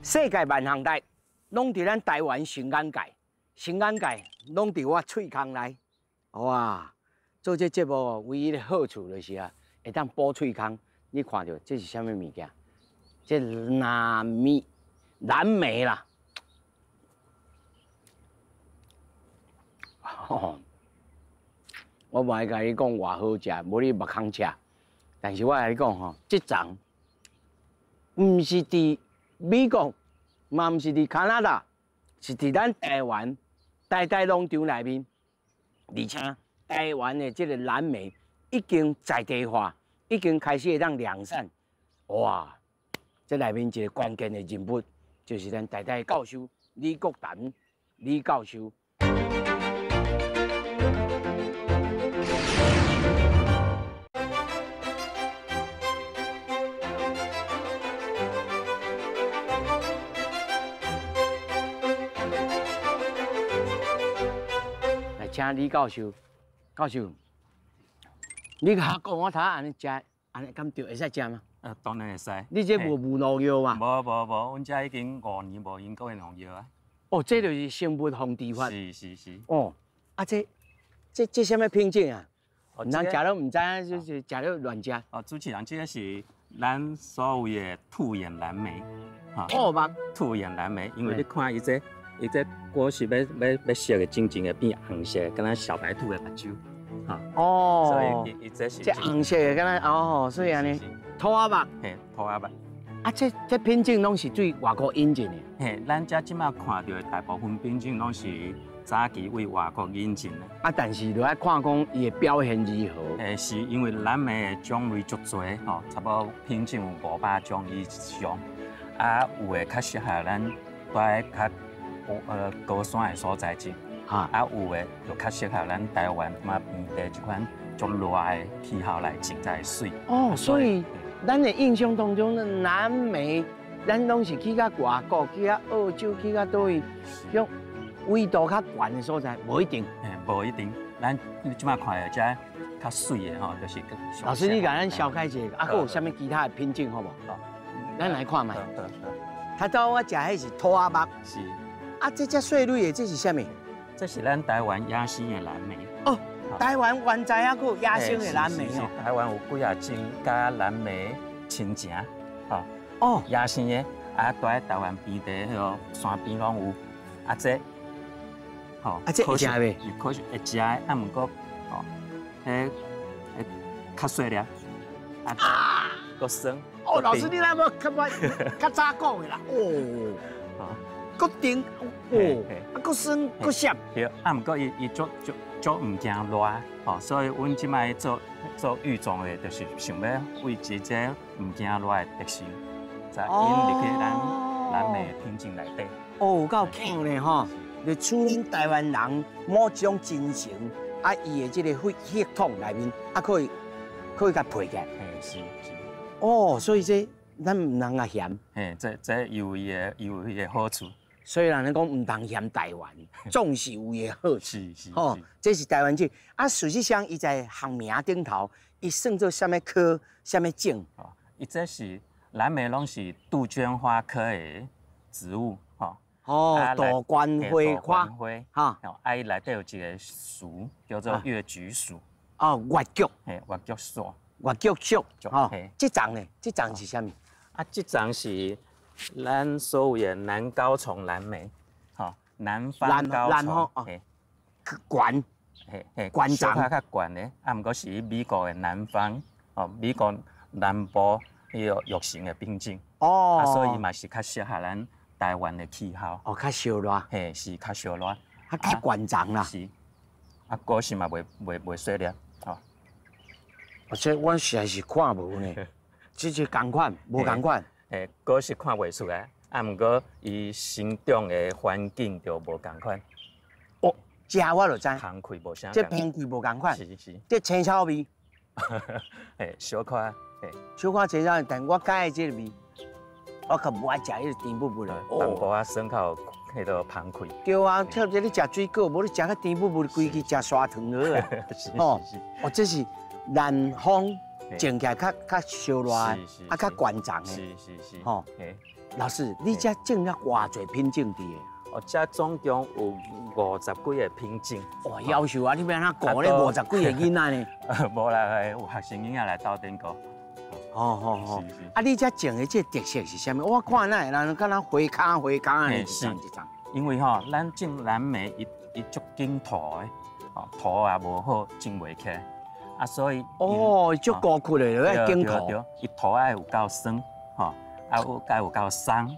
世界万行代，拢伫咱台湾新眼界，新眼界拢伫我喙腔内。哇，做这节目唯一的好处就是啊，会当补喙腔。你看到这是啥物物件？这蓝莓啦。我无爱甲你讲偌好食，无你目空食。但是我来讲吼，这丛毋是伫美国，嘛毋是伫加拿大，是伫咱台湾大农场内面，而且台湾的这个蓝莓已经在地化，已经开始会当量产。哇！这内面一个关键的人物，就是咱台大教授李国丹李教授。来，请李教授，你甲我讲，我头安尼食，安尼敢对会使食吗？当然会使。你这无农药嘛？无，阮遮已经5年无用过农药啊。哦，这就是生物防治法。是。哦，啊这什么品种啊？唔通食了唔知影，就是食了乱食。哦，主持人，这个是咱所谓的兔眼蓝莓，哈。兔目。兔眼蓝莓，因为你看伊这果实要熟的，真正的变红色，敢若小白兔的目睭，哈。哦。所以伊这是。这红色的，敢若哦，所以安尼。兔仔目。嘿，兔仔目。啊，这品种拢是对外国引进的。嘿，咱遮即马看到的大部分品种拢是早期为外国引进的。啊，但是就要看讲伊的表现如何。是因为蓝莓的种类足多，吼，差不多品种有500种以上。啊，有的较适合咱在较高山的所在种，啊，有的就较适合咱台湾嘛平地这款足热的气候来种才会水。哦，所以咱的印象当中的蓝莓，咱拢是去到外国，去到澳洲，去到倒位，种纬度较悬的所在，无一定。无一定。咱即马看的这较水的吼，就是。老师，你甲咱小开一下，还有啥物其他的品种好无？好，咱来看卖。他到我食迄是兔仔目。是。啊，这只细蕊的，这是啥物？这是咱台湾野生的蓝莓。哦，台湾原在还有野生的蓝莓哦。台湾有几啊种加蓝莓亲情，吼。哦。野生的，啊，在台湾边地迄个山边拢有。啊，这，吼。啊，这会食袂？可是会食的，啊，毋过，吼，较细粒，啊，够酸。哦，老师，你那要较早讲的啦。哦。够甜，哦，啊，够酸，够咸。对，啊，毋过伊足毋惊热，吼，所以阮即摆做育种的，就是想要为这毋惊热的特性，再引入去咱蓝莓品种内底。哦，有够强嘞吼！就处咱台湾人某一种精神，啊，伊的这个血统内面，啊，可以甲配起来。是。哦，所以这咱唔通啊嫌。这有伊的好处。虽然人讲唔通嫌台湾，总是有伊的好处。是。哦，这是台湾种。啊，事实上，伊在行名顶头，伊算做啥物科、啥物种？哦，伊这是蓝莓，拢是杜鹃花科的植物，吼。哦，杜鹃花。哈。啊，伊内底有一个属叫做月菊属。哦，月菊。月菊属。月菊属。哦，这丛呢？这丛是啥物？啊，这丛是。咱所谓的南高丛蓝莓，吼，南方高丛，悬，悬丛较悬的，啊，毋过是美国的南方，哦，美国南部迄个育成的品种，哦，啊，所以嘛是较适合咱台湾的气候，哦，较烧热，是较烧热，啊，较悬丛啦，是，啊，果实嘛袂细粒，哦，这我实在是看无呢，这是同款，无同款。果实看袂出来，啊，毋过伊生长的环境就无共款。哦，食我就知。香气无啥。这香气无共款。是。这青草味。小可，小可青草，但我介意这个味，我可不爱食迄个甜不不的。淡薄仔酸口，迄个香气。对啊，特别你食水果，无你食较甜不不，规去食砂糖了啊。是。哦，这是南方。种起来较烧热，啊，较悬丛的。是。吼，老师，你遮种了偌侪品种伫的？哦，遮总共有50几个品种。哇，夭寿啊！你要安怎顾咧50几个囡仔呢？无啦，有学生囡仔来斗阵顾。哦。啊，你遮种的这特色是啥物？我看那人敢若花卡的一丛一丛。因为吼，咱种蓝莓伊足紧土的，哦，土也无好种袂起来，啊，所以足高窟的，要紧土。对，伊土爱有够酸，吼，啊有够松，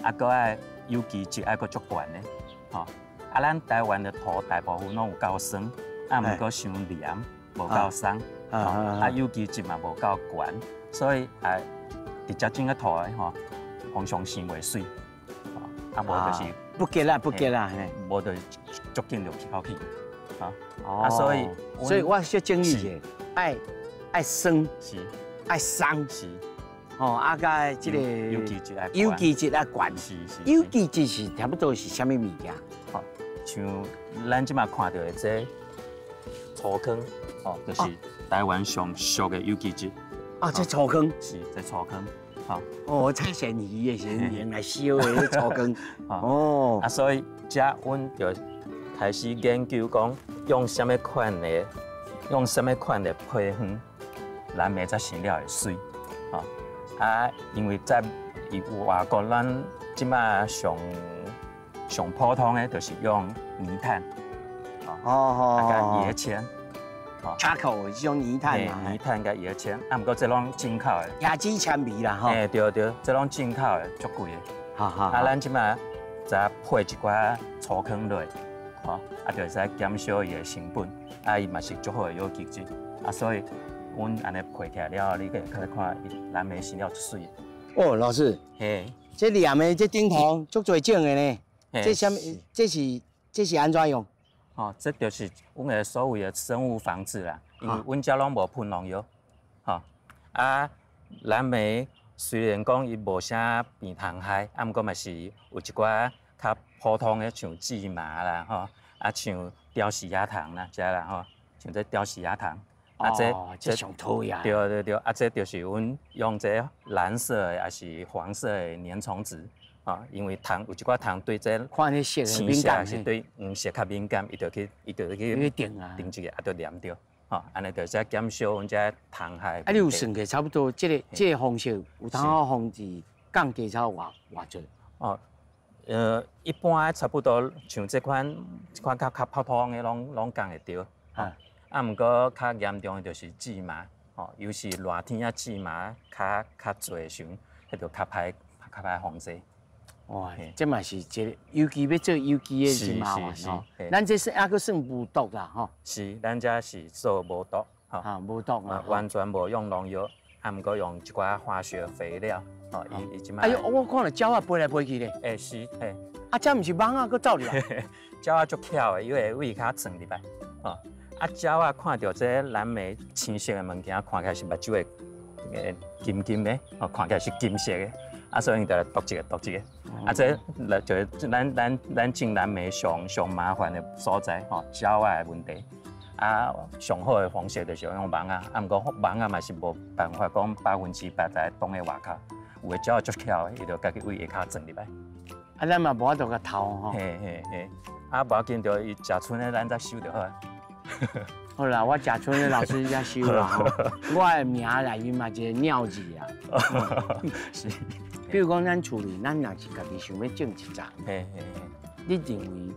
啊，搁爱有机质爱搁足悬的，吼，啊，咱台湾的土大部分拢有够酸，啊，毋过伤黏，无够松，啊，有机质嘛无够悬，所以伫遮种个土的吼，通常生袂水，啊，无就是。不结啦，无就足紧就起口去，啊，所以我小建议者，爱酸，是，爱松，是，啊，甲这个有机质爱悬，是，有机质是差不多是啥物物件？像咱即马看到的这草坑，就是台湾上俗的有机质。这草坑是，这草坑。采咸鱼的咸盐来烧的草根。啊，所以遮阮就开始研究讲用什么款的配方，蓝莓才生了会水。因为在外国咱即马上普通的就是用泥炭，甲椰铅。charcoal 这种泥炭嘛，泥炭甲椰铅，毋过这拢进口的，椰子铅味啦，吼。对，这拢进口的，足贵的。咱即马再配一寡草坑落，就会使减少伊的成本，伊嘛是足好的有机质，所以阮安尼配起来了，你可以看伊蓝莓生了足水的。老师，这黏的这顶头足侪种的呢，这什么？这是安怎用？这就是阮的所谓的生物防治啦，因为阮遮拢无喷农药，蓝莓虽然讲伊无啥病虫害，毋过嘛是有一寡较普通的像荠麻啦，像雕丝芽糖啦，像这雕丝芽糖，这上讨厌。对，这就是阮用这蓝色的还是黄色的粘虫质。因为有一寡糖对这看那色敏感，是对黄色较敏感，伊就去定一个，就黏着，安尼就才减少阮这虫害。你有算过差不多，这个方式有通好防治降低超偌侪？一般差不多像这款较普通的拢降会着，毋过较严重的就是荠麻，尤其热天荠麻较侪的时候，迄就较歹防治。这嘛是一个有机要做有机的是麻烦吼。咱这是还阁算无毒啦吼。是，咱这是做无毒，无毒完全无用农药，毋过用一寡化学肥料，伊即摆。哎呦，我看到鸟飞来飞去咧。是，这毋是蠓仔阁走入来？鸟足巧的，伊会胃骹钻入来，鸟看到这蓝莓青色的物件，看起来是目睭会金的，看起来是金色的。所以伊就来剁一个，这就是咱种蓝莓上麻烦的所在，鸟仔的问题。上好的方式就是用蠓仔，毋过蠓仔嘛是无办法讲100%在挡在外口，有的鸟足巧的，伊就家己胃下骹钻入来。咱嘛无法度甲偷吼。无要紧，就伊食剩的咱再收就好。好啦，我食剩的老师才收啦吼。我的名内面嘛一个鸟字啊。是。比如讲，咱厝里，咱若是家己想要种一丛，你认为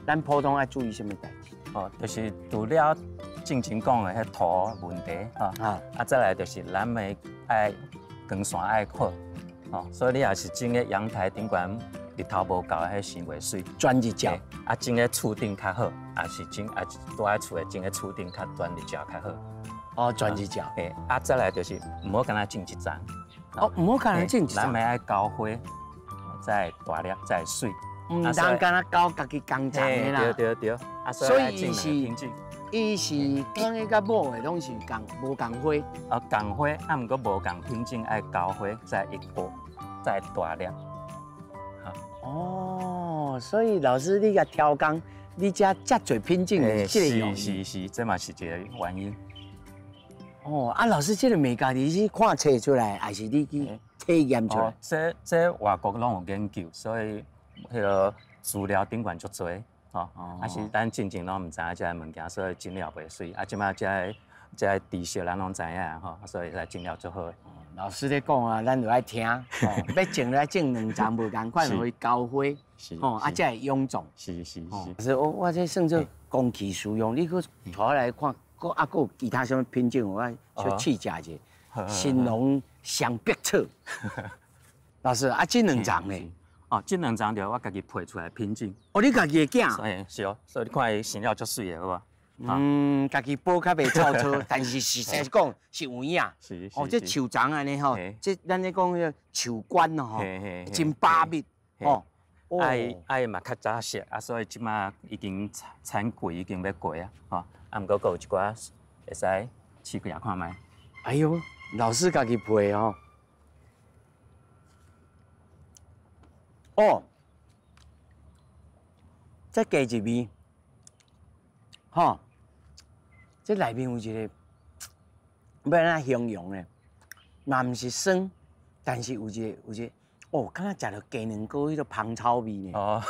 咱普通爱注意什么代志？就是除了之前讲的迄土问题，再来就是蓝莓爱光线爱好，所以你也是种在阳台顶悬，日头无够，迄生袂水。专日照。种在厝顶较好，也是住在厝的种在厝顶较专日照较好。专日照。再来就是唔好干那种一丛。唔好干那种一丛。蓝莓爱高花，再大粒，再水。唔通干那高家己工厂的啦。对。所以伊是刚个甲某的拢是无共花。共花，毋过无共品种，爱高花，再一个，再大粒。所以老师你甲挑工，你遮侪品种，这个用意。是，这嘛是一个原因。老师，这个美家己去看册出来，还是你去体验出来。这外国拢有研究，所以迄个资料顶悬足多，吼。啊是咱进前拢毋知影这个物件，所以真了袂水。啊，即马这个知识咱拢知影吼，所以来真了足好。老师咧讲啊，咱就爱听，要种就爱种2丛，无共款互伊交花，吼，啊，才会臃肿。是。是，我这算做公器私用，你佫带来看，佫有其他什么品种，我小试食者。新农香碧草。老师啊，这2丛咧？哦，这2丛就我家己配出来品种。哦，你家己的囝？是哦，所以你看伊生了足水的，好无？家己煲较袂臭臭，但是实在讲是有影。是。哦，这树丛安尼吼，这咱咧讲个树冠哦，吼，真巴密哦。爱嘛较早熟啊，所以即马已经产季已经要过啊，吼。啊，毋过有一寡会使试几下看卖。哎呦，老师家己配哦。哦，再加一味，吼。这内面有一个，要安怎形容呢？嘛毋是酸，但是有一个，哦，敢若食着鸡卵糕迄个芳草味呢。哦，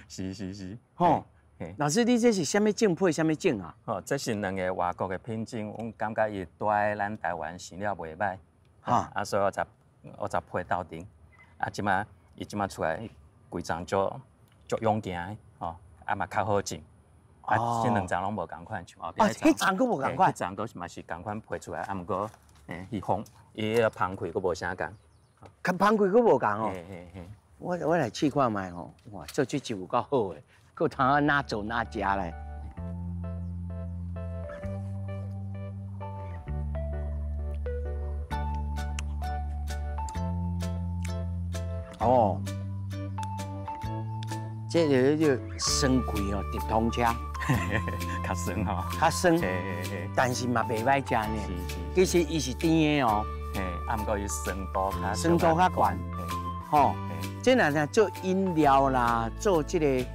是。吼，老师，你这是啥物种配啥物种啊？哦，这是2个外国的品种，我感觉伊住在咱台湾生了袂歹。啊，所以我才配斗阵。啊，伊即马出来规丛足勇健的，吼，啊嘛较好种。啊，这2丛拢无共款，像后壁迄丛佫无共款，迄丛都嘛是共款配出来，啊，毋过，伊迄个芳气佫无啥共，跟芳气佫无共哦。嘿。我来试看卖吼，哇，做这酒有够好诶，佫通啊哪做哪食咧。哦。这个叫酸气哦，直通车，较酸吼，较酸，但是嘛袂歹食呢。其实伊是甜的哦，啊，毋过伊酸度较悬，吼。这若做饮料啦，做这个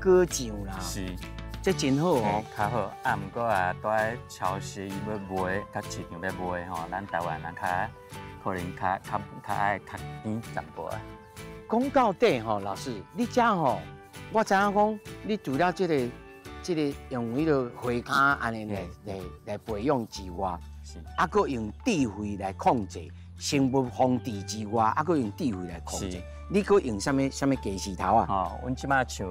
果酱啦，是，这真好哦，较好。啊，毋过啊，住在超市要卖，甲市场要卖吼，咱台湾人可能较爱较甜淡薄啊。讲到底吼，老师，你遮吼，我知影讲，你除了这个用迄个花膠安尼来培养之外，啊，佮用智慧来控制生物防治之外，啊，佮用智慧来控制。你佮用啥物计时头啊？哦，阮即马像，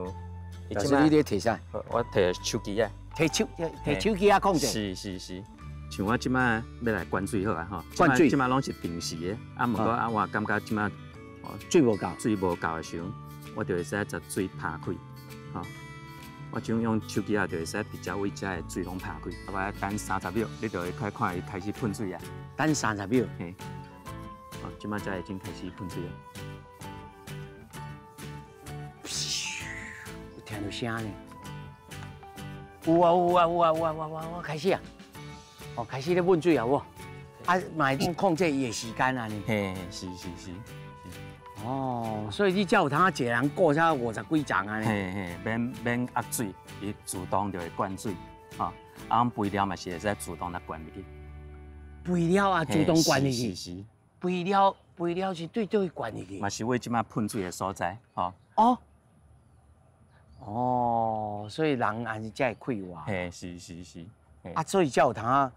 老师你咧摕啥？我摕手机啊。摕手机啊控制。是。像我即马要来灌水好啊吼。灌水。即马拢是定时的，啊，毋过啊，我感觉即马。水无够的时候，我就会使把水拍开，吼。我种用手机啊，就会使直接为遮的水拢拍开。我等30秒，你就会看伊开始喷水啊。等30秒。嘿。哦，即马遮已经开始喷水了。有听到声呢？有啊！我开始啊！哦，开始咧喷水啊！我啊，嘛会控制伊的时间啊呢。嘿，是。哦，所以你才有通一个人过才50几丛啊？嘿，免压水，伊自动就会灌水，吼。啊，肥料嘛是会使自动来灌入去。肥料啊，自动灌入去。是。肥料是对灌入去。嘛是为即马喷水的所在，吼。哦，所以人安尼才会快活。嘿，是。啊，所以才有通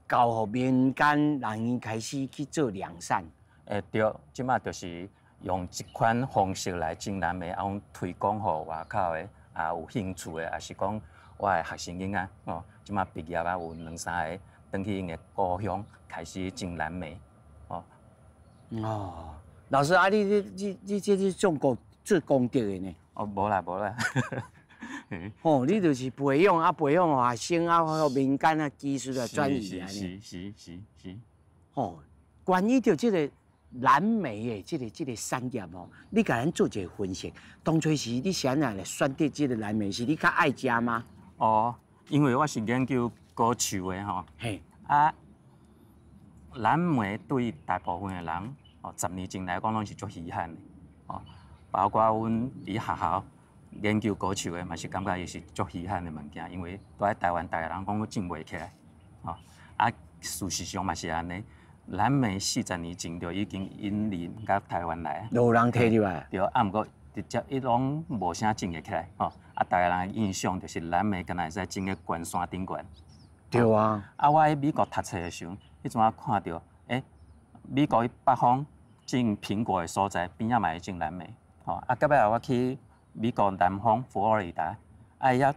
教互民间人伊开始去做良善。对，即马就是用这款方式来种蓝莓，啊，推广互外口的啊有兴趣的，也是讲我的学生囡仔哦，即马毕业啊有2-3个，返去因的故乡开始种蓝莓，哦。哦，老师啊，你这种做功德的呢？哦，无啦。哦，你就是培养学生啊，还有民间啊技术啊专业安尼。是。哦，关于着这个蓝莓的这个产业哦，你甲咱做一个分析。当初是你啥来选择这个蓝莓？是你较爱食吗？哦，因为我是研究果树的吼。嘿。啊，蓝莓对大部分的人哦，10年前来讲拢是足稀罕的哦，包括阮伫学校。研究果树的嘛是感觉伊是足稀罕的物件，因为在台湾大个人讲都种袂起来，吼。啊，事实上嘛是安尼。蓝莓40年前就已经引入到台湾来，有人摕入来。对，啊，毋过直接伊拢无啥种个起来，吼，啊，大家人印象就是蓝莓敢若会使种个悬山顶悬。对啊。啊，我喺美国读册的时候，迄阵啊看到，美国北方种苹果的所在边仔嘛会种蓝莓，吼，啊，到尾我去美国南方佛罗里达，啊，遐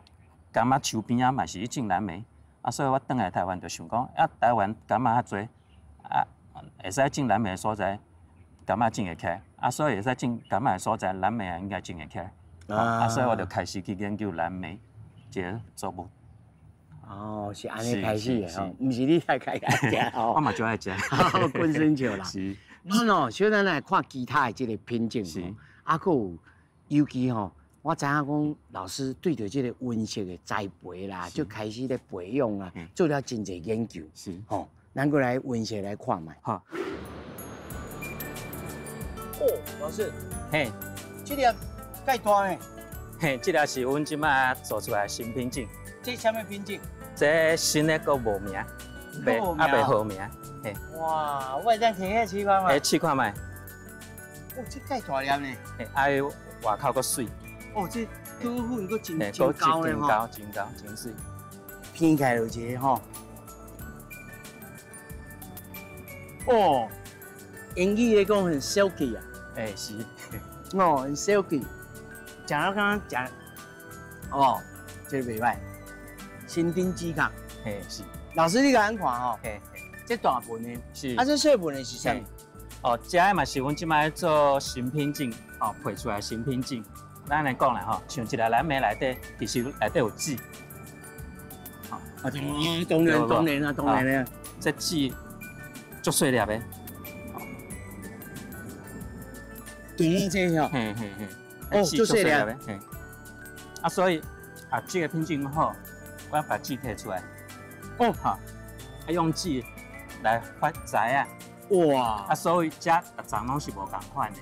柑仔树边仔嘛是种蓝莓，啊，所以我转来台湾就想讲，啊，台湾柑仔较侪。啊，会使种蓝莓的所在，柑仔种会起来；啊，所以会使种柑仔的所在，蓝莓也应该种会起来。啊，所以我就开始去研究蓝莓这个作物。哦，是安尼开始的吼，毋是你才开始食哦。我嘛就爱食。本身就啦。是。咱哦，小咱来看其他的这个品种吼，啊，佫有尤其吼，我知影讲老师对着这个温室的栽培啦，就开始咧培养啊，做了真侪研究。是。吼。咱过来温室来看卖。好。哦，老师，嘿，这粒介大呢？嘿，这粒是阮即摆做出来的新品种。这什么品种？这新的佫无名，未好名。嘿。哇，我会当摕遐试看卖。试看卖。哦，这介大粒呢？嘿，啊，外口佫水。哦，这果粉佫真高呢吼。真高，真水。偏起来就一个吼。哦，英语来讲很 silky 啊，是，哦，很 silky， 讲到刚刚讲，哦，这个袂歹，新丁鸡壳，是，老师你甲咱看吼，这大盆的，是，啊这小盆的是啥？哦，这个嘛是阮即摆做新品种，哦，配出来新品种，咱来讲啦吼，像一粒蓝莓内底，其实内底有籽，啊，当然啊，这籽。足细粒的，对这个，哦，足细粒的，啊，所以啊，这个品种好，我把籽摕出来，哦，哈，啊，用籽来发财啊，哇，啊，所以这逐丛拢是无共款的，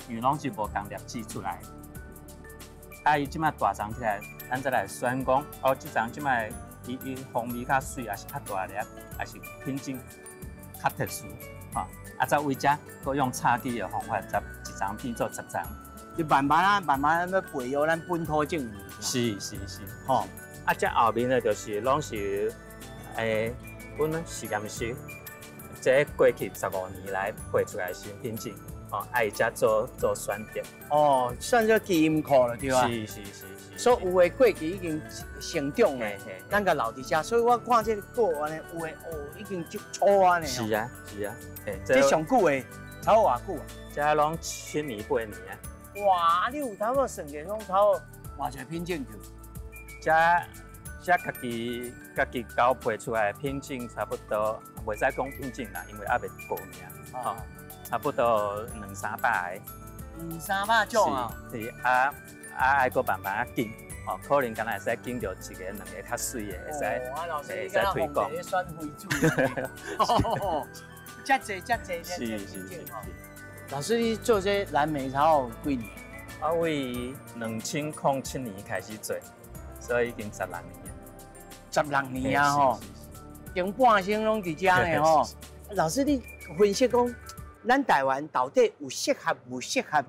因为拢是无共粒籽出来，啊，伊即摆大丛起来，咱再来选讲，哦，这丛即摆伊风味较水，也是较大粒，也是品种。较特殊，吼，啊，再为遮，佮用插枝的方法，一丛变做10丛，就慢慢要培育咱本土种。是，吼，啊，遮后面的就是拢是，阮实验室，这过去15年来培出来的新品种，哦，啊，伊遮做选择。哦，算做基因库了，对吧？是。所以有的过去已经成长了，咱甲留伫遮，所以我看这个果安尼，有的已经就粗安尼。是啊，这上久的，差偌久啊？这拢7年8年啊。哇，你有差不多算计拢差不多偌侪品种就？这家己交配出来的品种差不多，袂使讲品种啦，因为还袂过名，吼，差不多200-300个。200-300种啊？是啊。爱搁慢慢紧，哦，可能敢若会使紧到1个2个较水的，会使推广。选为主。遮济，是。老师，你做这蓝莓草有几年？我为2007年开始做，所以已经16年。16年啊吼，前半生拢伫遮呢吼。老师，你分析讲，咱台湾到底有适合无适合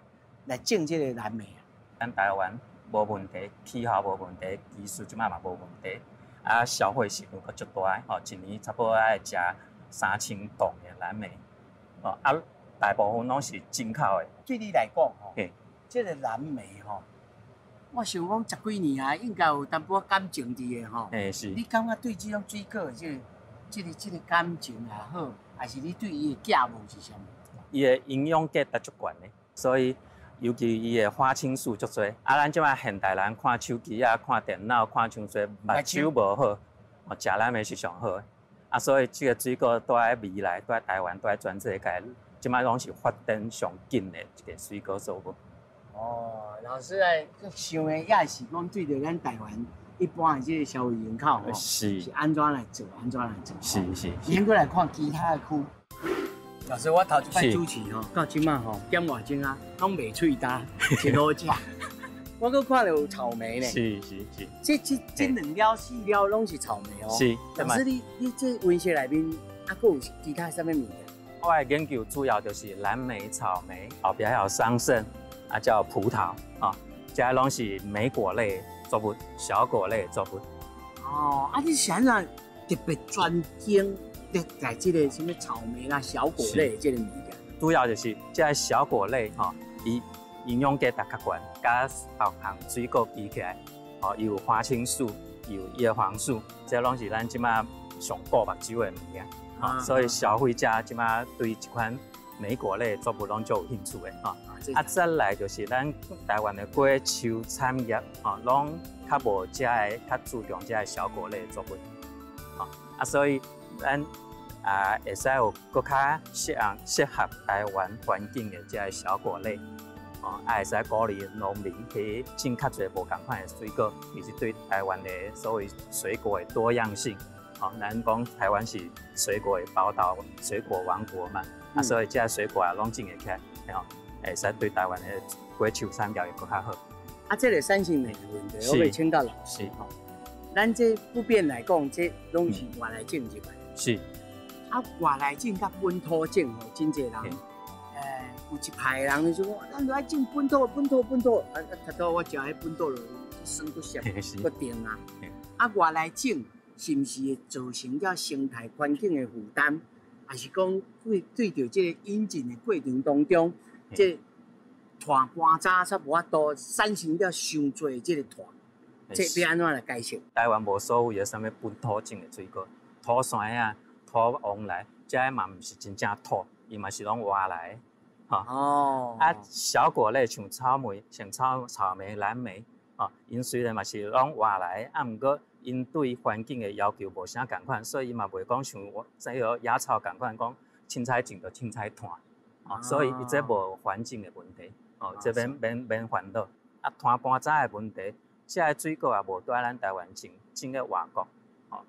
来种这个蓝莓啊？咱台湾无问题，气候无问题，技术即摆嘛无问题，啊，消费数量佫足大，吼，一年差不多爱食3000公的蓝莓，哦，啊，大部分拢是进口的。对你来讲吼，这个蓝莓吼，我想讲10几年啊，应该有淡薄感情伫的吼。是。你感觉对这种水果的这个感情也好，还是你对伊的价物是啥物？伊的营养价值足悬的，所以。尤其伊的花青素足多，啊，咱即摆现代人看手机啊、看电脑、看伤多，目睭无好，哦，食蓝莓是上好的。啊，所以这个水果都在未来，都在台湾，都在全世界，即摆拢是发展上紧的一个水果作物。哦，老师来想的也是讲对着咱台湾一般的这个消费人口吼，是安怎来做，安怎来做。是。先过来看其他的区。老师，我头一摆主持吼，到即马吼点外钟啊，拢袂喙焦，真好食。我搁看到有草莓呢。是。这2了4了拢是草莓哦。是。老师，你这温室内面啊，还有其他什么物件？我的研究主要就是蓝莓、草莓，后边还有桑葚，啊叫葡萄，这拢是莓果类作物、小果类作物。哦，啊，你想哪特别专精在这个什么草莓啦、小果类的这个物件？主要就是这小果类，伊营养价值较悬，甲别项水果比起来，伊有花青素，有叶黄素，这拢是咱即马上顾目睭的物件。所以消费者即马对这款莓果类作物拢足有兴趣的再来就是咱台湾的果树产业拢较无遮个较注重遮个小果类的作物所以咱会使有更较适合台湾环境的遮个小果类会使鼓励农民去种较侪无同款的水果，以及对台湾的所谓水果的多样性。咱讲台湾是水果的宝岛、水果王国嘛，所以这水果拢种会起来，会使对台湾的果树产业会更较好。这个产生面的问题，我要请教老师咱这普遍来讲，这拢是外来种入来。是。外来种甲本土种真侪人，有一派人就说，咱就爱种本土。头到我食迄本土就酸不涩，不甜外来种。是毋是会造成了生态环境的负担，还是讲对着这个引进的过程当中，这拖搬渣才无法度产生了伤多的这个拖，这要安怎来解释？台湾无所谓的什么本土种的水果，土山啊、土往来，这嘛毋是真正土，伊嘛是拢外来小果类像草莓、草莓、蓝莓因虽然嘛是拢外来，毋过。因对环境的要求无啥共款，所以伊嘛袂讲像这个野草共款，讲凊彩种就凊彩拖，所以伊这无环境的问题，这免烦恼。拖搬渣的问题，这个水果也无在咱台湾种个外国，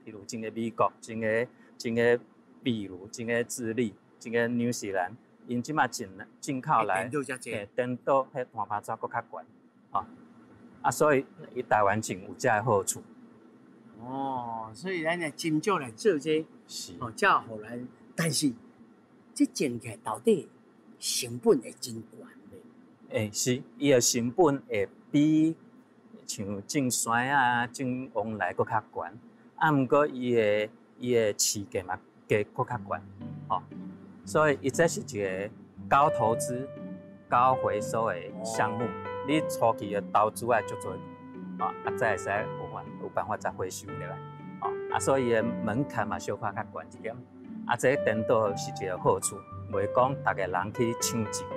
譬如种个美国、种个秘鲁、种个智利、种个纽西兰，因即马进口来，电脑迄拖搬渣搁较悬，所以伊台湾种有这个好处。所以咱来斟酌来做这，才互咱。但是，这种起来到底成本会真悬嘞？是，伊的成本会比像种山啊、种往来搁较悬，毋过伊的市价嘛价搁较悬，所以伊这是一个高投资、高回收的项目。你初期的投资啊足多，才会使有办法再回收入来，所以的门槛嘛小可较悬一点。这个电脑是一个好处，袂讲逐个人去抢钱。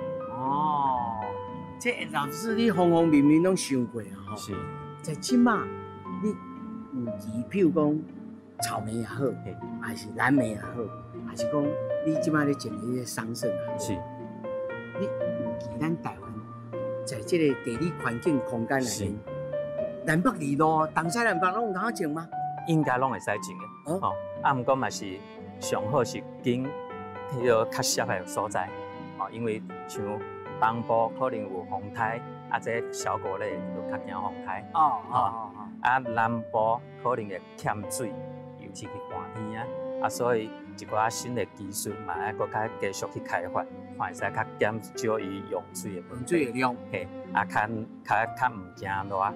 这老师你方方面面拢想过是。在即马，你有期，譬如讲草莓也好，还是蓝莓也好，还是讲你即马咧种的迄个桑葚也好，是。你有期咱台湾在这个地理环境空间内面。南北二路，东西南北拢有通好种吗？应该拢会使种的，毋过嘛是上好是拣迄个较适合的所在，因为像东部可能有风台，这小果类就较惊风台，南部可能会欠水，尤其是寒天所以一寡新的技术嘛，要搁较继续去开发，看会使较减少伊用水的量，较毋惊热。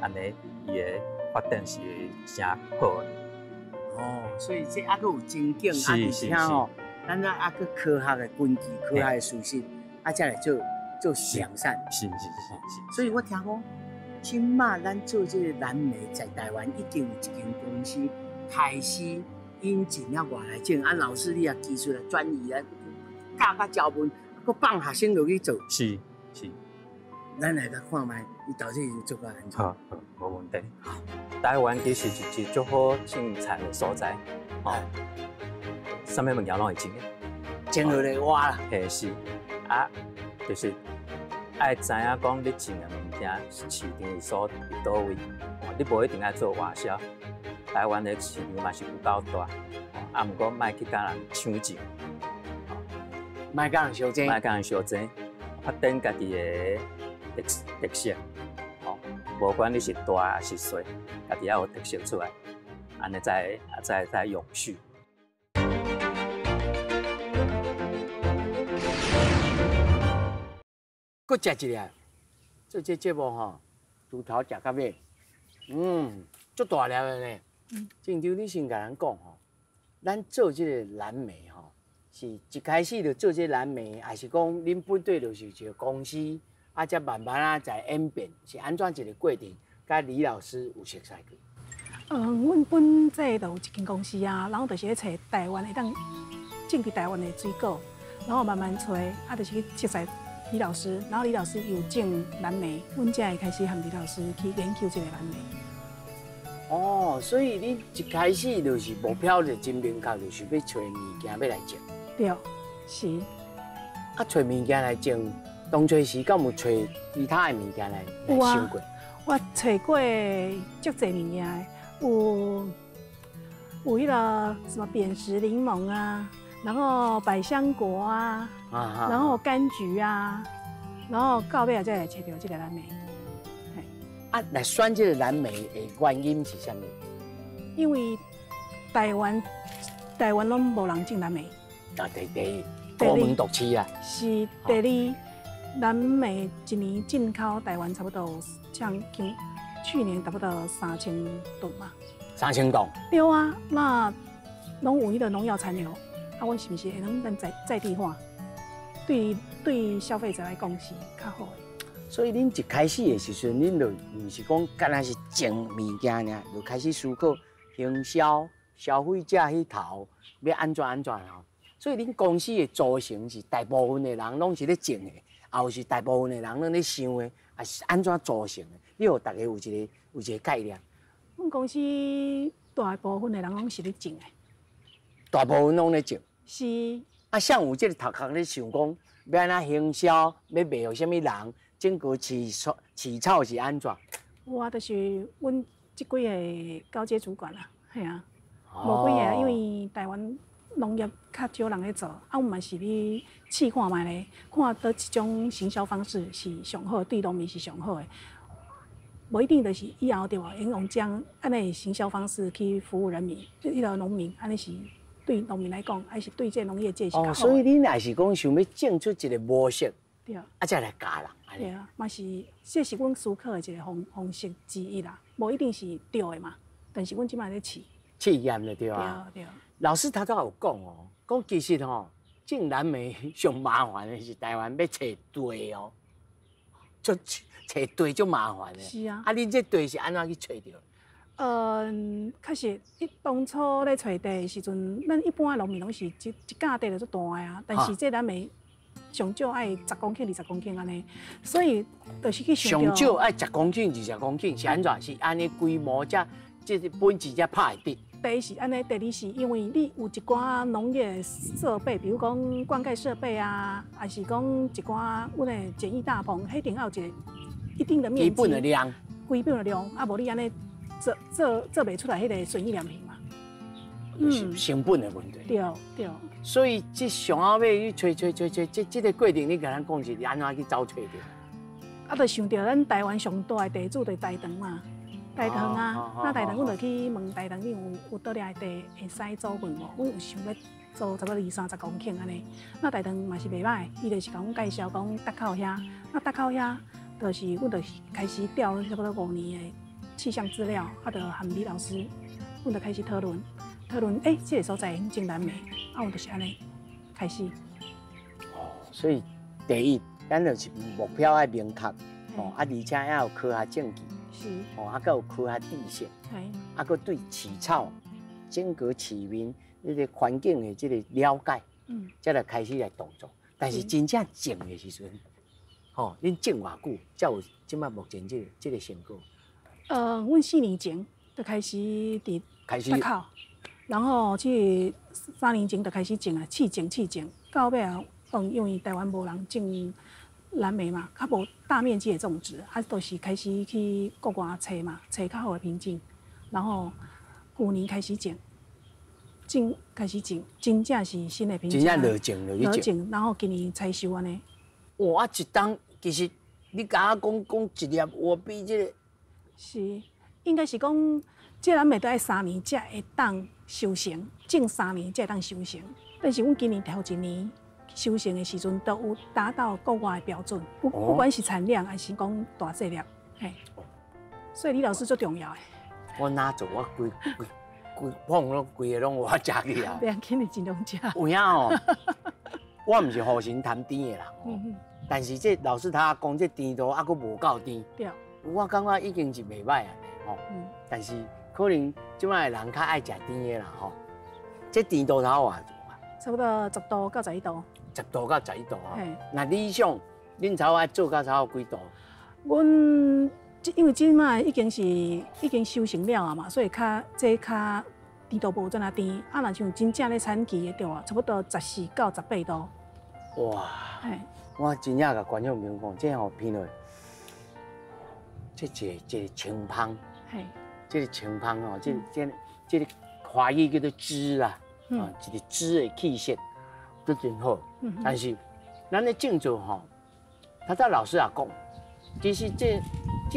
安尼伊的发展是真好的。所以这还佫有精进，而且咱还佫科学的根据、科学的事实，才来做良善。是。所以我听讲，即马咱做这个蓝莓在台湾已经有一间公司开始引进了外来种，老师你也技术来转移教教文，佫放学生落去做。是。咱来甲看卖，伊到底是做个安怎？好，无问题。台湾其实是一足好种菜的所在，什么物件拢会种的，种落来活啦。是，就是爱知影讲你种的物件市场是所伫倒位，你无一定爱做外销。台湾的市场嘛是有够大，毋过莫去甲人抢种，莫甲人相争，发展家己的。特色，无管你是大还是小，家己要有特色出来，安尼才永续。搁食一粒，做这节目吼，从头食到尾，足大粒的呢。正如你先甲咱讲吼，咱做这个蓝莓吼，是一开始就做这蓝莓，还是讲恁本队就是一个公司，啊，才慢慢啊在演变，是安怎一个过程？甲李老师有熟悉过？阮本这就有一间公司啊，然后就是咧找台湾会当种伫台湾的水果，然后慢慢找，啊，就是去熟悉李老师，然后李老师有种蓝莓，阮才会开始和李老师去研究这个蓝莓。哦，所以你一开始就是目标就真明确，就是要找物件要来种。对，是。啊，找物件来种，当初时敢有找其他的物件来收过？我找过足侪物件的，有迄个什么扁食柠檬啊，然后百香果啊，然后柑橘啊，然后到尾才来找到这个蓝莓。啊，来选这个蓝莓的原因是啥物？因为台湾拢无人种蓝莓。啊，第一，国门独市啊。是第二，蓝莓一年进口台湾差不多像去年差不多3000吨嘛。3000吨。对啊，那拢有迄个农药残留，啊，阮是不是会能在地化？对消费者来讲是较好的。所以恁一开始的时阵，恁就唔是讲干那是种物件尔，就开始思考行销、消费者迄头要安怎吼。所以恁公司的组成是大部分的人拢是咧种的，也是大部分的人拢咧想的，也是安怎组成的？你互大家有一个概念。阮公司大部分的人拢是咧种的。大部分拢咧种。是。啊，像有这个头壳咧想讲，要安怎行销，要卖互什么人？整个起草是安怎？我就是阮这几个高阶主管啦，系啊，无几个，因为台湾农业较少人咧做，啊，我嘛是咧试看卖咧，看倒一种行销方式是上好，对农民是上好的。无一定就是以后对吧？用这样安尼行销方式去服务人民，迄个农民，安尼是对农民来讲，还是对这农业界是较好的。所以恁也是讲想要种出一个模式。对，啊，再来教人。对啊，嘛是，这是阮思考的一个方式之一啦，无一定是对的嘛。但是阮即摆咧试验的对啊。对。老师头有讲哦，讲其实吼，种蓝莓上麻烦的是台湾要找对哦，就找对就麻烦的。是啊。啊，恁这对是安怎去找到？确实，当初咧找地的时阵，咱一般的农民拢是一架地就足大个啊，但是这蓝莓。上少爱10公顷、20公顷安尼，所以就是去想到上少爱10公顷、20公顷是安怎？是安尼规模才，即是本钱才拍会得。第一是安尼，第二是因为你有一寡农业设备，比如讲灌溉设备啊，还是讲一寡阮的简易大棚，迄定要有一个一定的面积。基本的量。基本的量，啊，无你安尼做袂出来迄个损益良品嘛。是成本的问题。对。所以这上后尾去找，这个过程你甲咱讲是安怎去找找着？啊，就想到咱台湾上大的地主就是台糖嘛，台糖啊，那台糖阮就去问台糖，你有倒遐地会使租份无？阮有想要租差不多20-30公顷安尼，那台糖嘛是袂歹，伊就是甲阮介绍讲搭口遐，那搭口遐就是阮就开始调差不多5年的气象资料，啊，就和李老师，阮就开始讨论，这个所在种蓝莓，啊，我就是安尼开始。所以第一，咱就是目标要明确，而且要有科学证据，是，还有科学知识，还对起草、整个市面那个环境的这个了解，才来开始来动作。但是真正种的时阵，恁种偌久，才有即摆目前这个成果？阮4年前就开始搭口。然后去3年前就开始种啊，试种，到尾啊，因为台湾无人种蓝莓嘛，较无大面积的种植，啊，都是开始去国外找嘛，找较好的品种，然后去年开始种，真正是新的品种，真正落种，然后今年采收安尼。哇，一担其实你甲我讲一粒，我比这个是应该是讲。这蓝莓都要3年才会当收成，种3年才会当收成。但是阮今年头1年收成的时阵，都有达到国外的标准，不管是产量还是讲大细粒，嘿。所以李老师最重要的。我哪做我规碰拢规个拢我食去啊。不要紧，你尽量食。有影哦，我毋是好心谈甜的人哦，但是这老师他讲这甜度还佫无够甜，对，我感觉已经是袂歹啊吼。但是可能即摆人较爱食甜的啦吼。这甜度哪偌做啊？差不多10度到11度。10度到11度啊。那理想，恁差不多爱做到差不多几度？阮因为即摆已经收成了啊嘛，所以较甜度无遮尔甜。啊，若像真正咧产期的对啊，差不多14到18度。哇！我真正甲观众朋友讲，这吼品落，这个青芳，这个青芳哦，这个华语叫做枝啦，啊，一个枝的气息都真好。但是咱咧种做吼，他老师也讲，其实这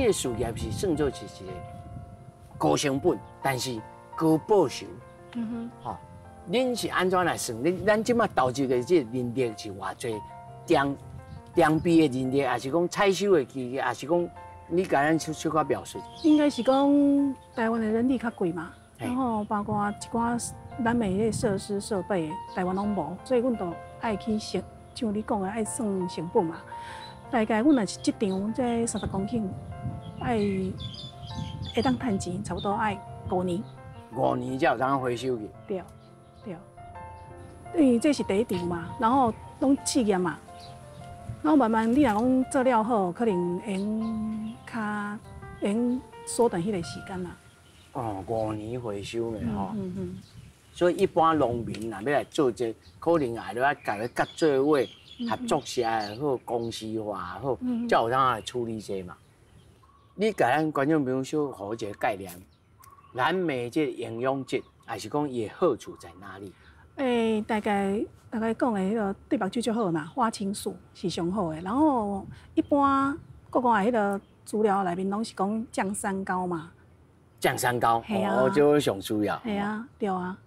个事业是算做是一个高成本，但是高报酬。吼，恁是安怎来算？咱即马投资的这人力是偌济？两边的人力，还是讲采收的期间，还是讲你甲咱小可描述？应该是讲台湾的人力较贵嘛，然后包括一寡咱美的设施设备，台湾拢无，所以阮都爱去像你讲的爱算成本嘛。大概阮若是一场这30公顷，会当趁钱，差不多爱5年。5年才有当回收去。对。因为这是第一场嘛，然后拢试验嘛。然后慢慢，你若讲做了好，可能会缩短迄个时间啦。哦，5年回收的吼。所以一般农民若要来做这，可能也要家己甲做伙合作社也好，公司化也好，才有当来处理这嘛。你甲咱观众朋友小互一个概念，蓝莓这营养质，还是讲伊的好处在哪里？大概讲的迄个对目睭就好嘛，花青素是上好的。然后一般国外迄个资料内面拢是讲降三高嘛。降三高，哦，就上需要。系啊，对啊。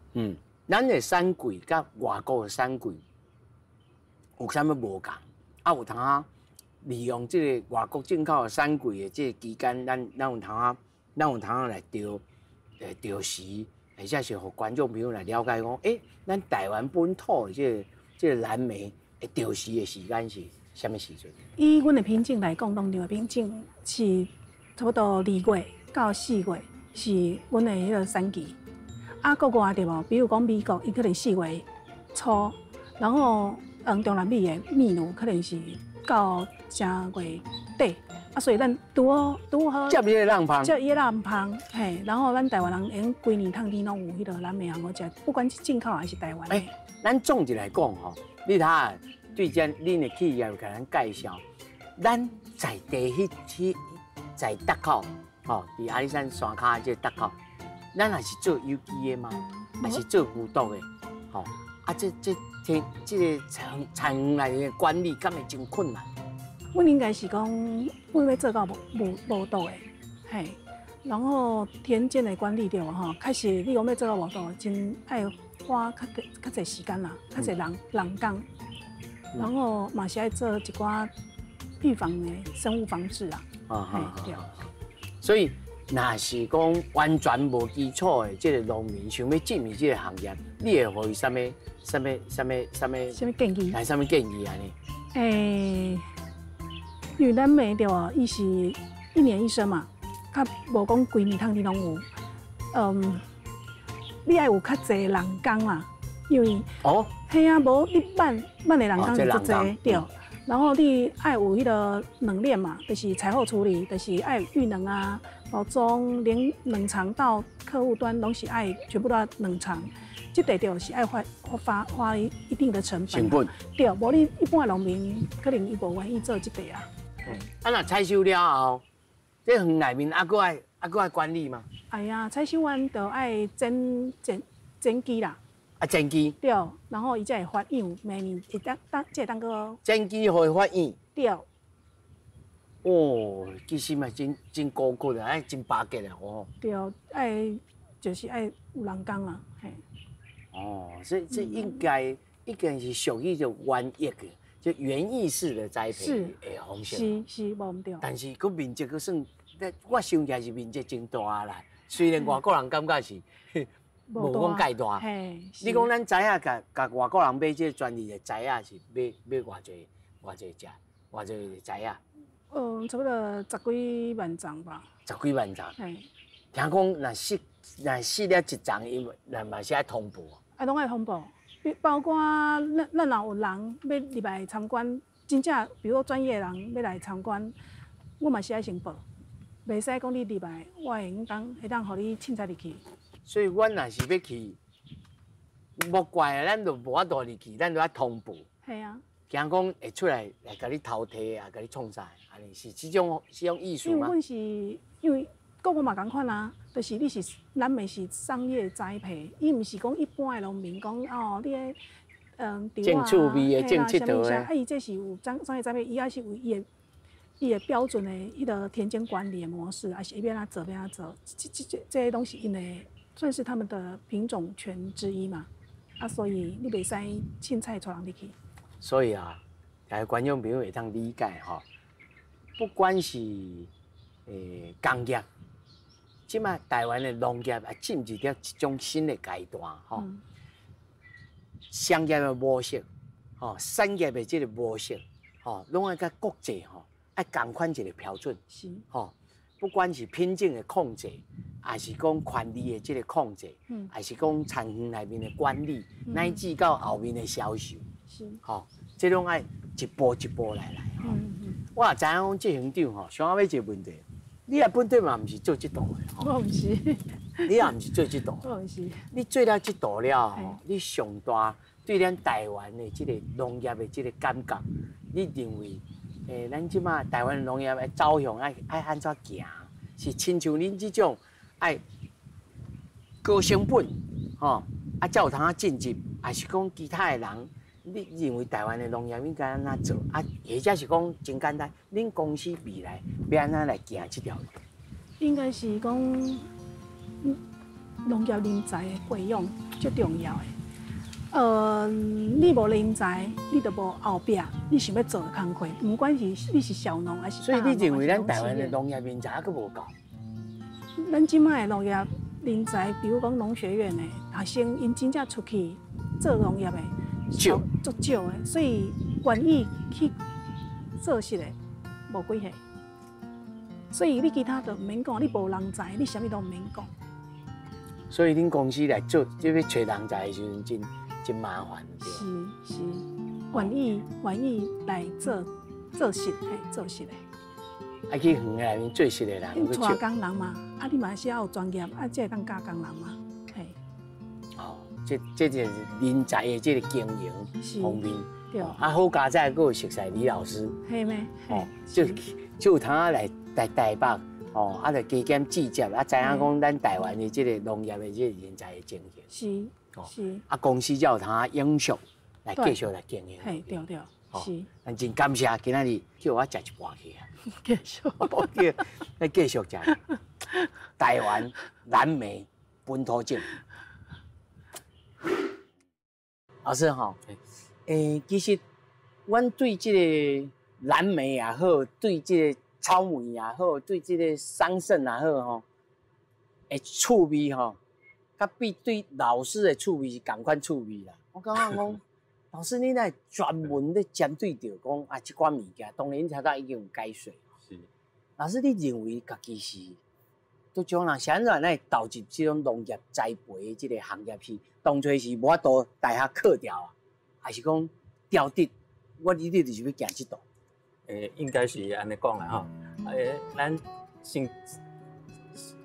咱的产季甲外国的产季有啥物无共？啊，有通利用这个外国进口的产季的这个期间，咱有通来调时。或者是互观众朋友来了解讲，咱台湾本土的这个蓝莓的调时的时间是什么时阵？以阮的品种来讲，农场的品种是差不多2月到4月是阮的迄个产期。啊，国外对无？比如讲美国，伊可能4月初，然后中南美的秘鲁可能是到正月底。啊，所以咱拄好接伊个浪芳，嘿，然后咱台湾人用规年通天拢有迄个蓝莓好食，不管是进口还是台湾。咱总体来讲吼，你睇下对这恁的企业甲咱介绍，咱在地在德口，吼，伫阿里山山骹这德口，咱也是做有机的吗？还是做孤独的？吼，啊，这个产业内的管理，敢会真困难？阮应该是讲，阮要做到无毒的，嘿。然后田间的管理着吼，确实你讲要做到无毒，真爱花较侪时间啦，较侪人工。然后嘛是爱做一寡预防的生物防治啊。嘿，对。所以，若是讲完全无基础的这个农民想要进入这个行业，你会互伊什么建议？来什么建议安尼？因为咱卖着啊，伊是1年1升嘛，较无讲规年通天拢有。你爱有较侪人工啦，因为嘿啊，无你慢的人工就足侪对。然后你爱有迄个冷链嘛，就是采后处理，就是爱预冷啊、包装，连冷藏到客户端拢是爱全部都要冷藏。这个就是爱花一定的成本。对，无你一般的农民可能伊无愿意做这个啊。啊，若采收了后，这园内面还佫爱管理吗？哎呀，采收完就爱剪机啦。啊，剪机。对，然后伊才会发养，明年会当个。剪机会发养。对。哦，其实嘛真高级的，爱真巴结的哦。对，就是爱有人工啦，嘿。哦，所以这应该一个是属于就园艺的，就园艺式的栽培的方式。是无唔对。但是个面积个算，我想起来是面积真大啦。虽然外国人感觉是无讲介大，你讲咱知影甲外国人买这专利的知影是买偌济只，偌济知影？差不多10几万张吧。10几万张。听讲若死了一张，伊嘛是爱通报。拢爱通报，包括咱若有人要入来参观，真正比如说专业人要来参观，我嘛是爱先报，袂使讲你入来，我会当互你凊彩入去。所以，阮若是要去，莫怪咱就无法度入去，咱就要通报。系啊。惊讲会出来甲你偷摕啊，甲你创啥？安尼是这种艺术吗？因为阮是因为国我嘛共款啊，就是你是咱们是商业栽培，伊毋是讲一般的农民讲哦，你个种趣味的、种佚佗的。啊，伊这是有商业栽培，伊也是有伊的标准的迄个田间管理的模式，还是要安怎做，这些东西因为算是他们的品种权之一嘛。啊，所以你袂使凊彩带人入去。所以啊，观众朋友会当理解吼，不管是工业，即卖台湾的农业也进入了一种新的阶段吼。商业的模式，产业的这个模式，拢爱甲国际爱同款一个标准。是。不管是品种的控制，还是讲权利的这个控制，还是讲产园内面的管理，乃至到后面的销售。是，这拢爱一步一步来。我也知影讲这乡长想要一个问题，你也本地嘛毋是做这道的，我毋是，你也毋是做这道，我毋是，你做了这道了你上大对咱台湾的这个农业的这个感觉，你认为咱即马台湾农业的走向爱安怎行？是亲像恁这种爱高成本，才有通啊进入，还是讲其他的人？你认为台湾的农业应该安怎做？或者是讲真简单，恁公司未来要安怎来行这条路？应该是讲农业人才的培养最重要的。你无人才，你就无后壁，你想要做的工课，不管是你是小农还是大农。所以你认为咱台湾的农业人才还佫无够？咱即卖的农业人才，比如讲农学院的学生，因真正出去做农业的。足少的，所以愿意去做实的无几个。所以你其他都毋免讲，你无人才，你啥物都毋免讲。所以恁公司来做，即要找人才的时阵真麻烦，对。是，愿意来做实的。爱去园内面做实的人，你带工人嘛，你嘛是要有专业，才会当教工人嘛。这就是人才的这个经营方面，对。好佳哉，佫有熟悉李老师，系咩？就有通来台北，就加减指教，知影讲咱台湾的这个农业的这个人才的经营，是。公司才有通永续来继续来经营。对，是。咱真感谢今仔日叫我食一盘去啊，继续，继续食台湾蓝莓本土种。老师其实阮对这个蓝莓也好，对这个草莓也好，对这个桑葚也好趣味甲比对老师的趣味是同款趣味啦。我感觉讲，老师你来专门咧针对着讲这款物件，当然听到已经有解说。是。老师，你认为家己是都种人现在来投入这种农业栽培的这个行业去？当初是无法度大学课掉啊，还是讲调得？我一直就是要行这道。应该是安尼讲啦咱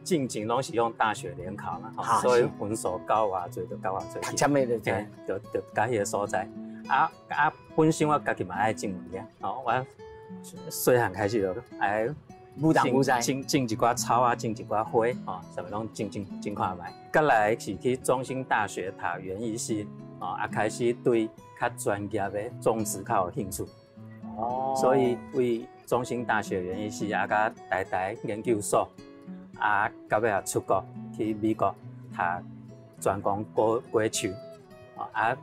进前拢是用大学联考嘛，所以分数高偌侪就高偌侪。读咩就对，就甲迄个所在。本身我家己嘛爱种物件，我细汉开始就爱舞动舞在，种一寡草啊，种一寡花，什么拢种看卖。再来是去中兴大学读园艺系，开始对较专业的种植较有兴趣。所以为中兴大学园艺系甲台研究所，到尾也出国去美国读专攻果树，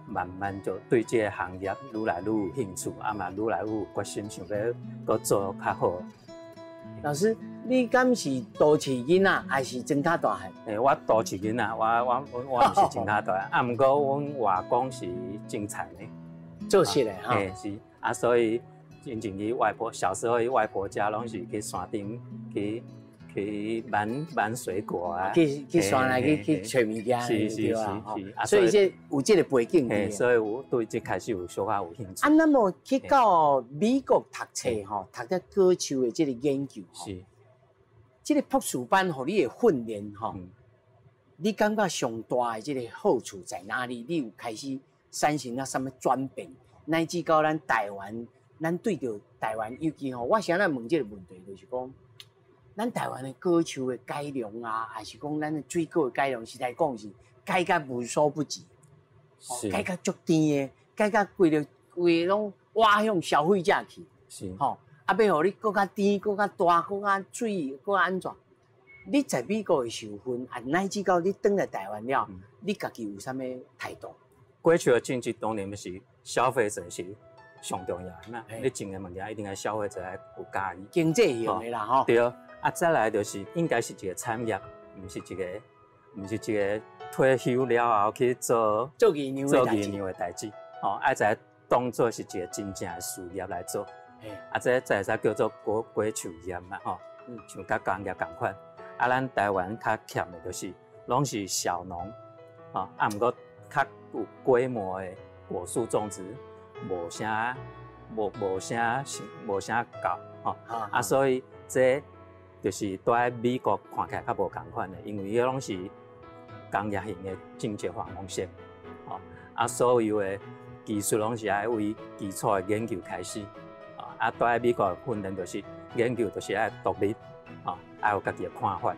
慢慢就对这个行业愈来愈有兴趣，嘛愈来愈有决心想要搁做较好。老师，你敢是都市囡仔，还是真卡大汉？我都市囡仔，我唔是真卡大汉，毋过阮外公是种田的，做事的哈。是所以真正伊外婆小时候，伊外婆家拢是去山顶去买水果啊，去山内去找物件，是，所以这有这个背景的。所以我对这开始有小可有兴趣。那么去到美国读册吼，读得歌手的这个研究，是，这个博士班互你的训练吼，你感觉上大的这个好处在哪里？你有开始产生了什么转变？乃至到咱台湾，咱对着台湾，尤其吼，我想来问这个问题，就是讲。咱台湾的歌手的改良啊，还是讲咱的水果的改良，实在讲是改甲无所不及，改甲足甜的，改甲规个拢挖向消费者去，是吼，要互你更较甜、更较大、更较水、更安怎？你在美国的受训，乃至到你转来台湾了，你家己有啥物态度？过去的政治当然是消费者是上重要的嘛，你种的物件一定系消费者有介意，经济型的啦吼。对。再来就是应该是一个产业，毋是一个退休了后去做艺娘的代志。爱在当做是一个真正的事业来做。这才叫做果树业嘛，像甲工业共款。咱台湾较欠的就是拢是小农，毋过较有规模的果树种植，无啥够，所以这。就是在美国看起来较无共款的，因为伊拢是工业型的政治化模式，所有的技术拢是爱为基础的研究开始，在美国训练就是研究就是爱独立，爱有家己的看法，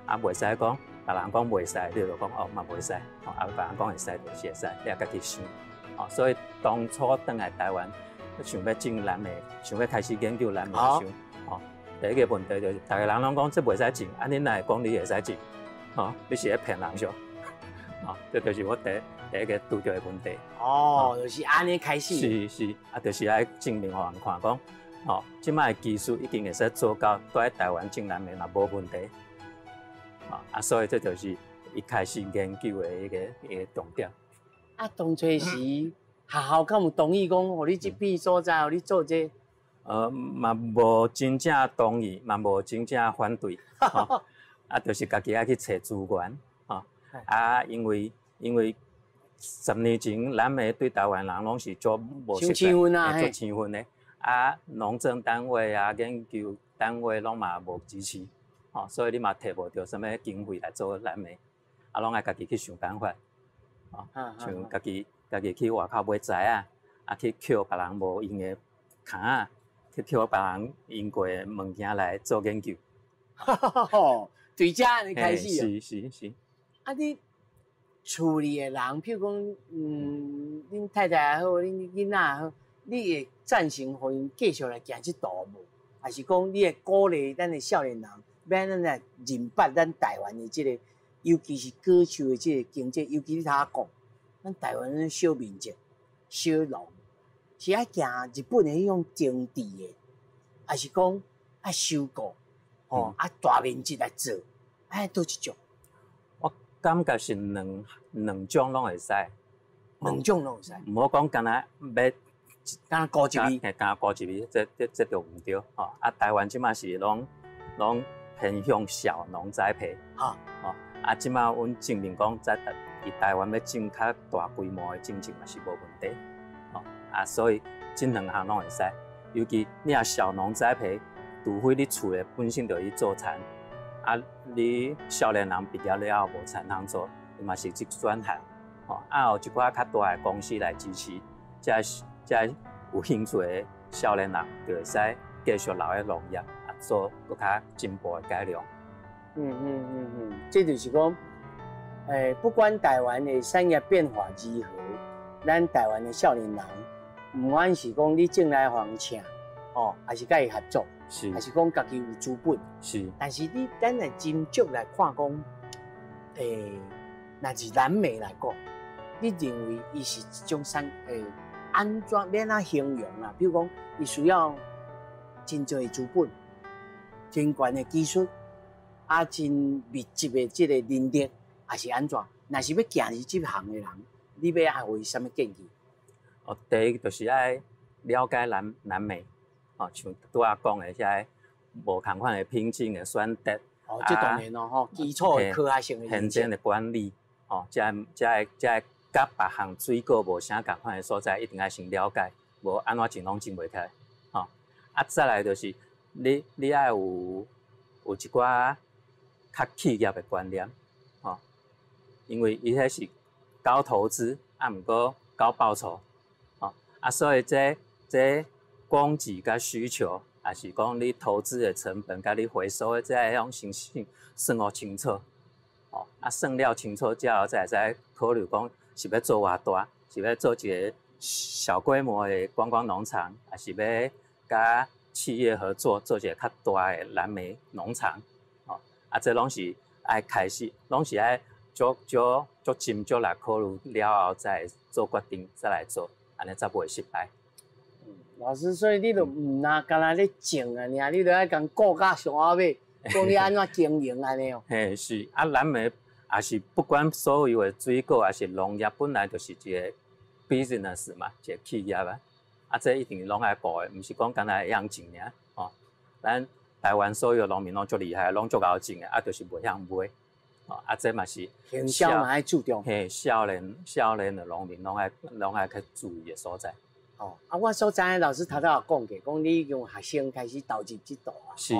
袂使讲别人讲袂使，你就讲嘛袂使，别人讲会使就是会使，你也家己想，所以当初转来台湾，想要种蓝莓，想要开始研究蓝莓的时候，第一个问题就是，大家人拢讲这袂使种，恁哪会讲你会使种？你是咧骗人上？这就是我第一个遇到的问题。就是安尼开始。是，就是爱证明互人看讲，即摆的技术已经会使做到，在台湾种蓝莓嘛无问题。所以这就是一开始研究的一个重点。当初时学校敢有同意讲，互你这批所在，互你做这？嘛无真正同意，嘛无真正反对，就是家己爱去找资源，因为10年前蓝莓对台湾人拢是做无熟悉，做青分的，农政单位研究单位拢嘛无支持，所以你嘛摕无到什么经费来做蓝莓，拢爱家己去想办法，像家己去外口买材去捡别人无用的壳去挑别人用过的物件来做研究，对遮你开始是。你厝里的人，譬如讲，恁太太也好，恁囡仔也好，你会赞成互因继续来行这道无？还是讲你会鼓励咱的少年人，要咱来认拔咱台湾的这个，尤其是歌手的这个经济，尤其你头讲，咱台湾的小民族、小农。是爱行日本的迄种精致的，还是讲爱收购，大面积来做，倒一种？我感觉是两种拢会使，两种拢会使。唔好讲干那要，干那高一味，干那高一味，这就唔对。台湾即马是拢偏向小农栽培，即马阮证明讲在台湾要种较大规模的种植嘛是无问题。所以这两项拢会使，尤其你若小农栽培，除非你厝的本身就去做田，你少年人毕业了后无田通做，伊嘛是即转行，有一寡较大的公司来支持，才有兴趣的少年人就会使继续留喺农业，做更较进步的改良。这就是讲，不管台湾的产业变化如何，咱台湾的少年人。唔管是讲你进来互人请，还是甲伊合作，还是讲家己有资本，但是咱来斟酌来看讲，若是蓝莓来讲，你认为伊是一种安怎要哪形容啊？比如讲，伊需要真侪资本、真悬的技术，真密集的这个能力，还是安怎？若是要行入这行的人，你要爱为什么建议？第一就是爱了解南美，像拄仔讲的遐无同款的品种的选择，这当然咯，基础的科学性的现前的管理，才甲别项水果无啥共款的所在，一定要先了解，无安怎种拢种袂起来，再来就是你爱有一寡较企业的观念，因为伊迄是高投资，毋过高报酬，所以这供给甲需求，也是讲你投资的成本甲你回收的这种情形算好清楚，算了清楚之后，才会使考虑讲是要做偌大，是要做一个小规模的观光农场，还是要甲企业合作做一个较大的蓝莓农场，这拢是爱开始，拢是爱足斟酌来考虑了后，再做决定，再来做，安尼才不会失败。老师，所以你就唔那干那咧种啊，尔你就爱讲顾到上后尾，讲你安怎经营安尼哦。嘿，是蓝莓也是不管所有的水果，也是农业，本来就是一个 business 嘛，一个企业啊。这一定拢爱顾的，唔是讲干那会晓种尔。咱台湾所有农民拢足厉害，拢足够种的，就是袂晓买。这嘛是营销嘛爱注重。嘿，少年的农民拢爱去注意的所在。我所知老师头有讲过，讲你用学生开始投入这度啊。是。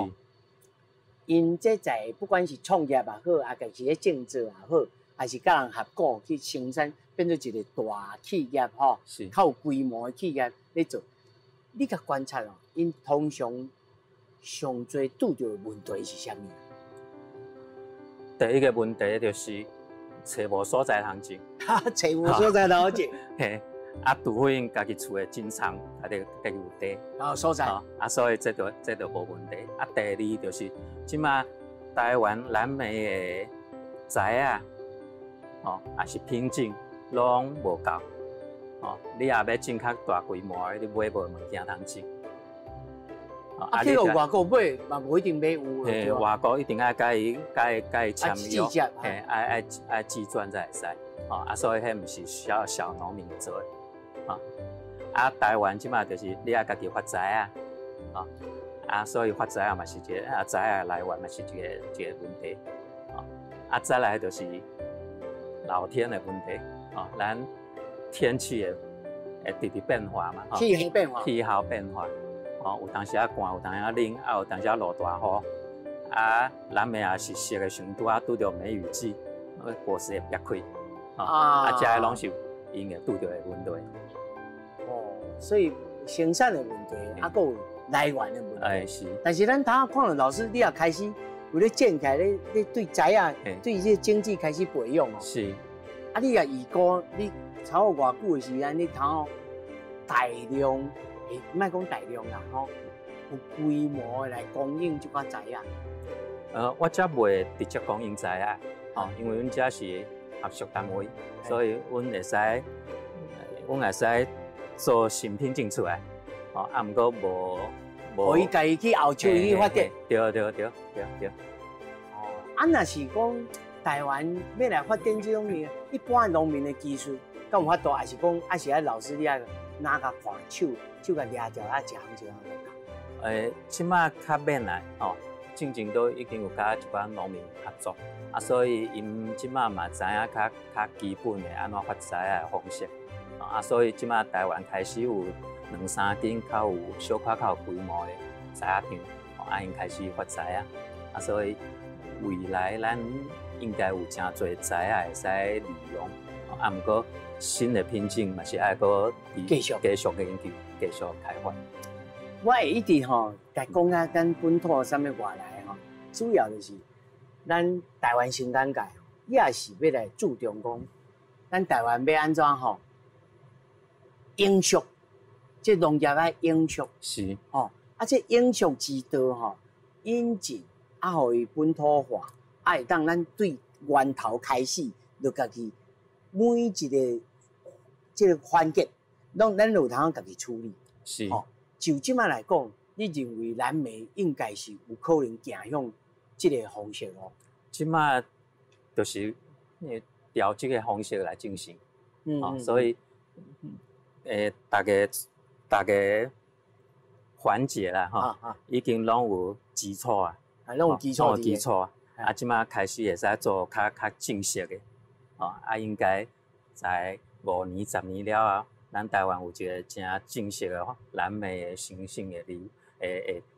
因这在不管是创业也好，还是咧政治也好，还是甲人合作去生产，变做一个大企业吼，较有规模的企业咧做。你甲观察哦，因通常上最拄到的问题是啥物？第一个问题就是找无所在通种，找无所在通种。嘿。除非因家己厝的真仓，家己有地，所在，所以这就无问题。第二就是即马台湾蓝莓的材啊，也是品种拢无够，你也要种较大规模的，你买无物件通种。去到外国买，嘛无一定买有。嘿，外国一定要甲伊签约，嘿，爱寄转才会使。所以迄毋是小农民做的。台湾即马就是你爱家己发财啊，所以发财嘛是一个财来源嘛是一个问题，再来就是老天的问题，咱天气会直直变化嘛，气候变化，有当时寒，有当时冷，有当时落大雨，蓝莓也是熟的时阵拄着梅雨季，果实会裂开，这个拢是因会拄着的问题。所以生产的问题，还有来源的问题。是。但是咱头下看到老师，你也开始有咧展开咧对材啊，对这经济开始培养哦。是。你也预估你超过偌久的时间，你头大量，唔爱讲大量啦，有规模的来供应这款材啊。我这袂直接供应材啊，因为阮这是合作单位，所以阮会使做新品种出来，毋过无。可以家己去后手去发展。对。若是讲台湾要来发展这种物，一般农民的技术，敢有法度？还是讲，还是老师你爱拿甲看手甲抓着，一行。即马较免来进前都已经有甲一寡农民合作，所以因即马嘛知影较基本的安怎发财的方式。所以即马台湾开始有2-3间较有小可较有规模的材仔场，因开始发财啊，所以未来咱应该有真侪材仔会使利用，毋过新的品种嘛是爱搁继续研究、继续开发。我会一直甲讲啊，咱本土啥物外来主要就是咱台湾生产界，也是要来注重讲，咱台湾要安怎永续，这农业要永续是这永续之道引进互伊本土化，会当咱对源头开始，就家己每一个这个环节，咱有通家己处理。是。就即摆来讲，你认为蓝莓应该是有可能行向这个方式哦？即摆就是调这个方式来进行。所以大家环节啦，已经拢有基础啊，拢有基础啊。即摆开始会使做较正式的，应该在5年、10年了后，咱台湾有一个真正式的蓝莓的生产的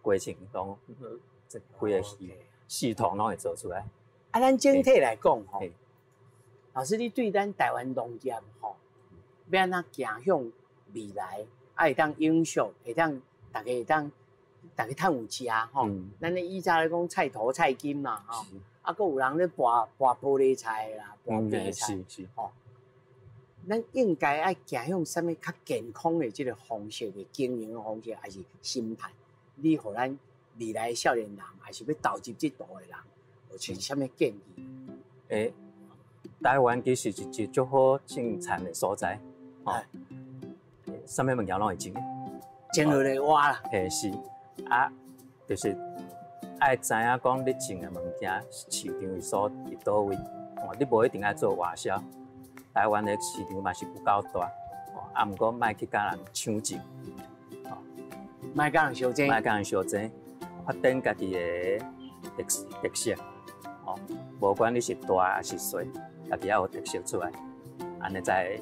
过程，拢规个系统拢会做出来。咱整体来讲吼，老师你对咱台湾农业吼，要安怎行向未来，会当永续，会当大家趁有食吼。咱咧以前咧讲菜头菜金嘛吼，搁有人咧拔玻璃菜啦，拔白菜吼。咱应该爱行向什么较健康的这个方式的经营方式，还是心态？你互咱未来少年人，还是要投入这道的人，有是什么建议？台湾其实是一个足好种产的所在，什么物件拢会种，种落来活啦。是就是爱知影讲你种的物件市场是所伫倒位，你无一定爱做外销。台湾的市场嘛是不够大，毋过莫去甲人抢种，莫甲人相争，发展家己的特色，无管你是大还是小，家己要有特色出来，安尼再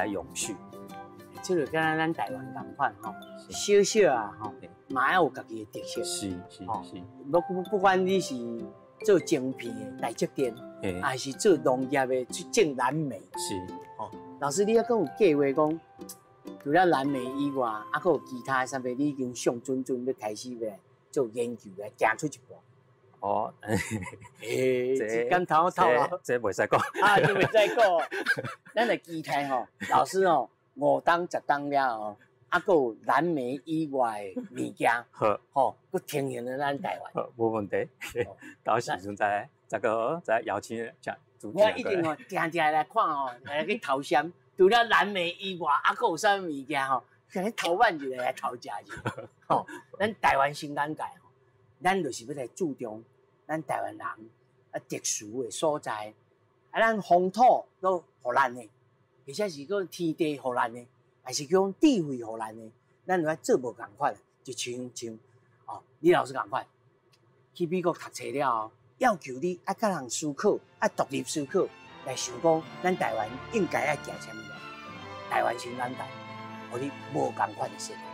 永续。即个敢若咱台湾同款吼，小小啊吼，嘛要有家己的特色。是。不管你是做精品的大酒店，还是做农业的去种蓝莓。是。老师，你还有计划讲，除了蓝莓以外，还有其他啥物？你已经上准要开始要做研究来行出一步。敢偷咯？这袂使讲。就袂使讲。咱来期待吼，老师哦，5档10档了哦，还有蓝莓以外的物件，好，佮呈现在咱台湾。无问题。到时阵再邀请主持人。我一定哦，定来看哦，来去偷闪。除了蓝莓以外，还佫有啥物物件吼？可能偷办一个来偷食一下。吼，咱台湾新眼界吼，咱就是要来注重咱台湾人特殊的所在，咱风土都互咱的，而且是个天地互咱的，还是讲智慧互咱的，咱就要做无共款，就像李老师共款，去美国读册了后，要求你爱甲人思考，爱独立思考，来想讲咱台湾应该爱行啥物路，台湾新眼界，互你无共款的生活。